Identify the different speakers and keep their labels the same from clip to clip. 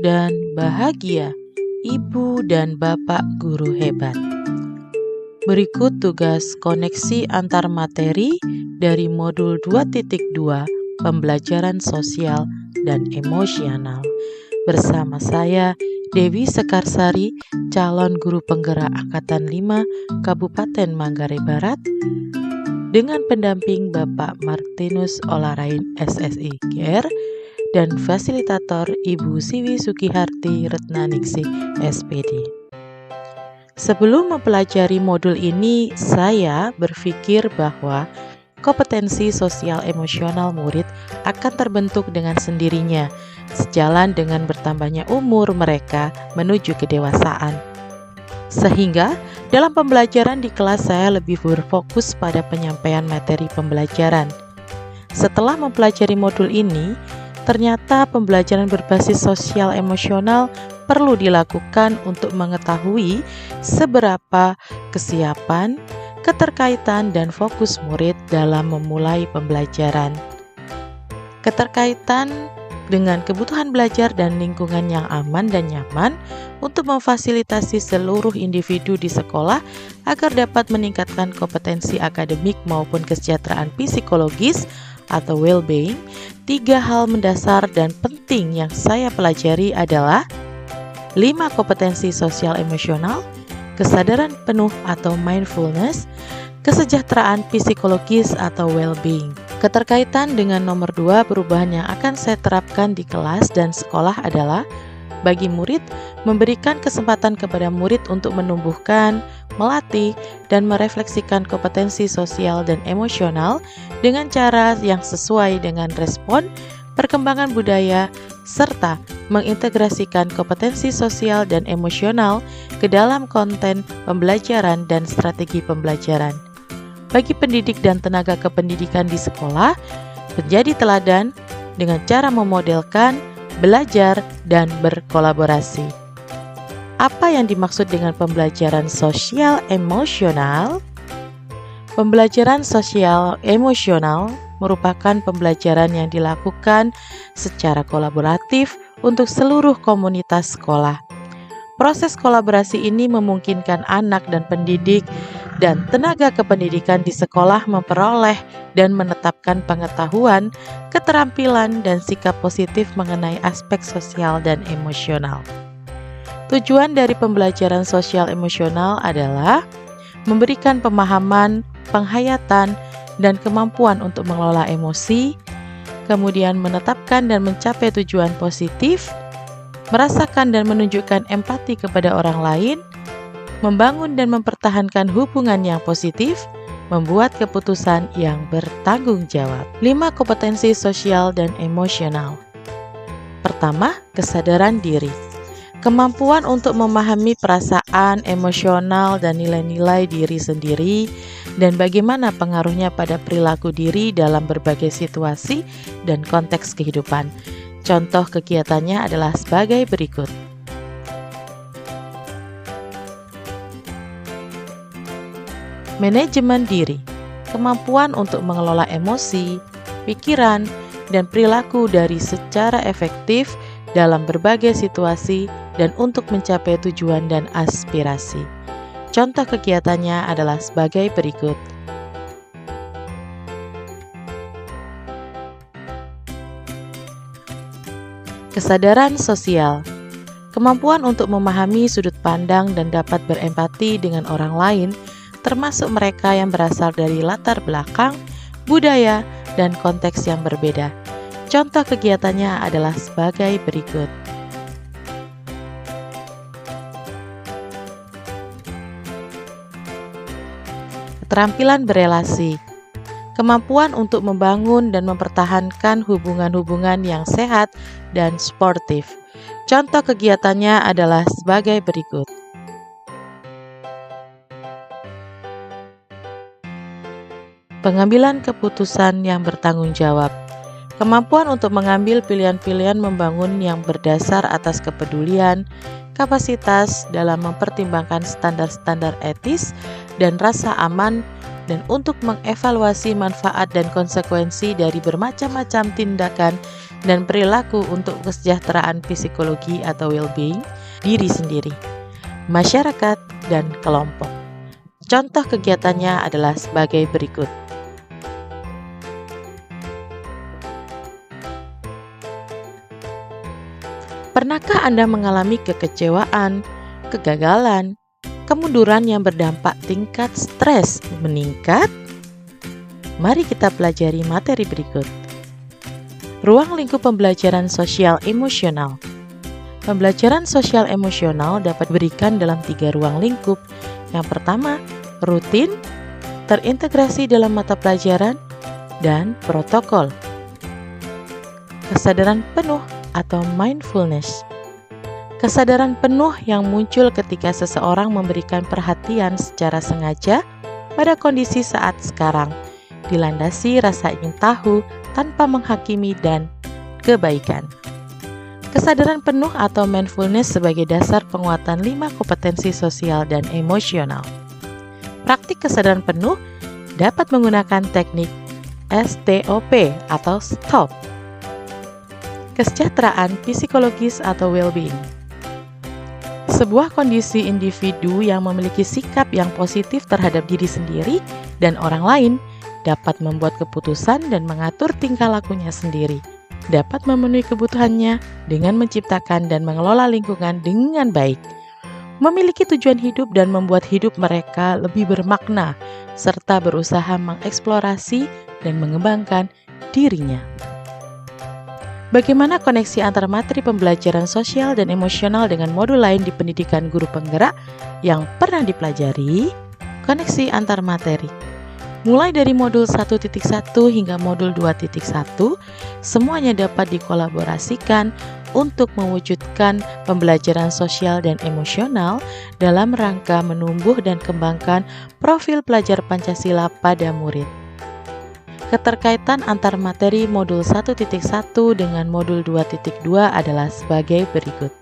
Speaker 1: dan bahagia, Ibu dan Bapak guru hebat. Berikut tugas koneksi antar materi dari modul 2.2 Pembelajaran Sosial dan Emosional. Bersama saya, Dewi Sekarsari, calon guru penggerak Angkatan 5 Kabupaten Manggarai Barat, dengan pendamping Bapak Martinus Olarain SSI GR dan fasilitator Ibu Siwi Sukiharti Retnaningsih SPD. Sebelum mempelajari modul ini, saya berpikir bahwa kompetensi sosial emosional murid akan terbentuk dengan sendirinya, sejalan dengan bertambahnya umur mereka menuju kedewasaan. Sehingga dalam pembelajaran di kelas saya lebih berfokus pada penyampaian materi pembelajaran. Setelah mempelajari modul ini, ternyata pembelajaran berbasis sosial emosional perlu dilakukan untuk mengetahui seberapa kesiapan, keterkaitan, dan fokus murid dalam memulai pembelajaran. Keterkaitan dengan kebutuhan belajar dan lingkungan yang aman dan nyaman untuk memfasilitasi seluruh individu di sekolah agar dapat meningkatkan kompetensi akademik maupun kesejahteraan psikologis atau well-being. 3 hal mendasar dan penting yang saya pelajari adalah 5 kompetensi sosial emosional, kesadaran penuh atau mindfulness, kesejahteraan psikologis atau well-being. Keterkaitan dengan nomor 2 perubahan yang akan saya terapkan di kelas dan sekolah adalah bagi murid, memberikan kesempatan kepada murid untuk menumbuhkan, melatih, dan merefleksikan kompetensi sosial dan emosional dengan cara yang sesuai dengan respon, perkembangan budaya, serta mengintegrasikan kompetensi sosial dan emosional ke dalam konten pembelajaran dan strategi pembelajaran. Bagi pendidik dan tenaga kependidikan di sekolah, menjadi teladan dengan cara memodelkan, belajar, dan berkolaborasi. Apa yang dimaksud dengan pembelajaran sosial emosional? Pembelajaran sosial emosional merupakan pembelajaran yang dilakukan secara kolaboratif untuk seluruh komunitas sekolah. Proses kolaborasi ini memungkinkan anak dan pendidik dan tenaga kependidikan di sekolah memperoleh dan menetapkan pengetahuan, keterampilan, dan sikap positif mengenai aspek sosial dan emosional. Tujuan dari pembelajaran sosial emosional adalah memberikan pemahaman, penghayatan, dan kemampuan untuk mengelola emosi, kemudian menetapkan dan mencapai tujuan positif, merasakan dan menunjukkan empati kepada orang lain, membangun dan mempertahankan hubungan yang positif, membuat keputusan yang bertanggung jawab. 5 kompetensi sosial dan emosional. Pertama, kesadaran diri. Kemampuan untuk memahami perasaan, emosional, dan nilai-nilai diri sendiri, dan bagaimana pengaruhnya pada perilaku diri dalam berbagai situasi dan konteks kehidupan. Contoh kegiatannya adalah sebagai berikut. Manajemen diri, kemampuan untuk mengelola emosi, pikiran, dan perilaku dari secara efektif dalam berbagai situasi dan untuk mencapai tujuan dan aspirasi. Contoh kegiatannya adalah sebagai berikut. Kesadaran sosial, kemampuan untuk memahami sudut pandang dan dapat berempati dengan orang lain, termasuk mereka yang berasal dari latar belakang, budaya, dan konteks yang berbeda. Contoh kegiatannya adalah sebagai berikut. Keterampilan berelasi, kemampuan untuk membangun dan mempertahankan hubungan-hubungan yang sehat dan sportif. Contoh kegiatannya adalah sebagai berikut. Pengambilan keputusan yang bertanggung jawab, kemampuan untuk mengambil pilihan-pilihan membangun yang berdasar atas kepedulian, kapasitas dalam mempertimbangkan standar-standar etis dan rasa aman, dan untuk mengevaluasi manfaat dan konsekuensi dari bermacam-macam tindakan dan perilaku untuk kesejahteraan psikologi atau well-being diri sendiri, masyarakat, dan kelompok. Contoh kegiatannya adalah sebagai berikut. Pernahkah Anda mengalami kekecewaan, kegagalan, kemunduran yang berdampak tingkat stres meningkat? Mari kita pelajari materi berikut. Ruang lingkup pembelajaran sosial emosional. Pembelajaran sosial emosional dapat diberikan dalam 3 ruang lingkup. Yang pertama, rutin, terintegrasi dalam mata pelajaran, dan protokol. Kesadaran penuh atau mindfulness. Kesadaran penuh yang muncul ketika seseorang memberikan perhatian secara sengaja pada kondisi saat sekarang, dilandasi rasa ingin tahu tanpa menghakimi dan kebaikan. Kesadaran penuh atau mindfulness sebagai dasar penguatan 5 kompetensi sosial dan emosional. Praktik kesadaran penuh dapat menggunakan teknik STOP atau STOP. Kesejahteraan psikologis atau well-being. Sebuah kondisi individu yang memiliki sikap yang positif terhadap diri sendiri dan orang lain dapat membuat keputusan dan mengatur tingkah lakunya sendiri, dapat memenuhi kebutuhannya dengan menciptakan dan mengelola lingkungan dengan baik, memiliki tujuan hidup dan membuat hidup mereka lebih bermakna, serta berusaha mengeksplorasi dan mengembangkan dirinya. Bagaimana koneksi antara materi pembelajaran sosial dan emosional dengan modul lain di pendidikan guru penggerak yang pernah dipelajari? Koneksi antar materi. Mulai dari modul 1.1 hingga modul 2.1, semuanya dapat dikolaborasikan untuk mewujudkan pembelajaran sosial dan emosional dalam rangka menumbuh dan kembangkan profil pelajar Pancasila pada murid. Keterkaitan antar materi modul 1.1 dengan modul 2.2 adalah sebagai berikut.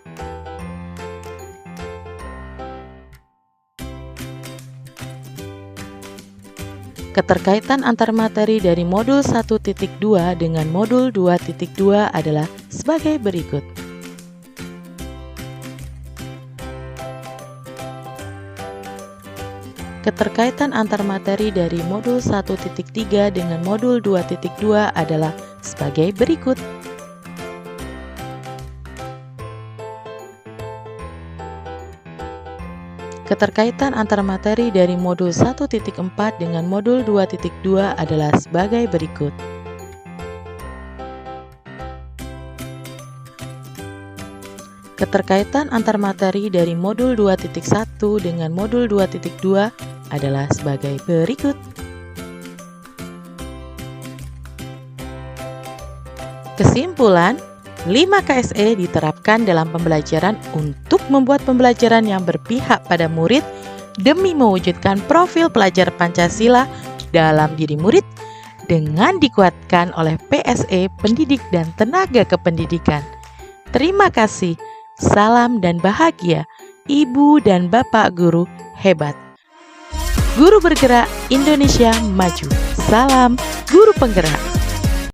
Speaker 1: Keterkaitan antar materi dari modul 1.2 dengan modul 2.2 adalah sebagai berikut. Keterkaitan antar materi dari modul 1.3 dengan modul 2.2 adalah sebagai berikut. Keterkaitan antar materi dari modul 1.4 dengan modul 2.2 adalah sebagai berikut. Keterkaitan antar materi dari modul 2.1 dengan modul 2.2 adalah sebagai berikut. Kesimpulan, 5 KSE diterapkan dalam pembelajaran untuk membuat pembelajaran yang berpihak pada murid demi mewujudkan profil pelajar Pancasila dalam diri murid dengan dikuatkan oleh PSE, pendidik dan tenaga kependidikan. Terima kasih. Salam dan bahagia, Ibu dan Bapak guru hebat. Guru bergerak Indonesia maju. Salam guru penggerak.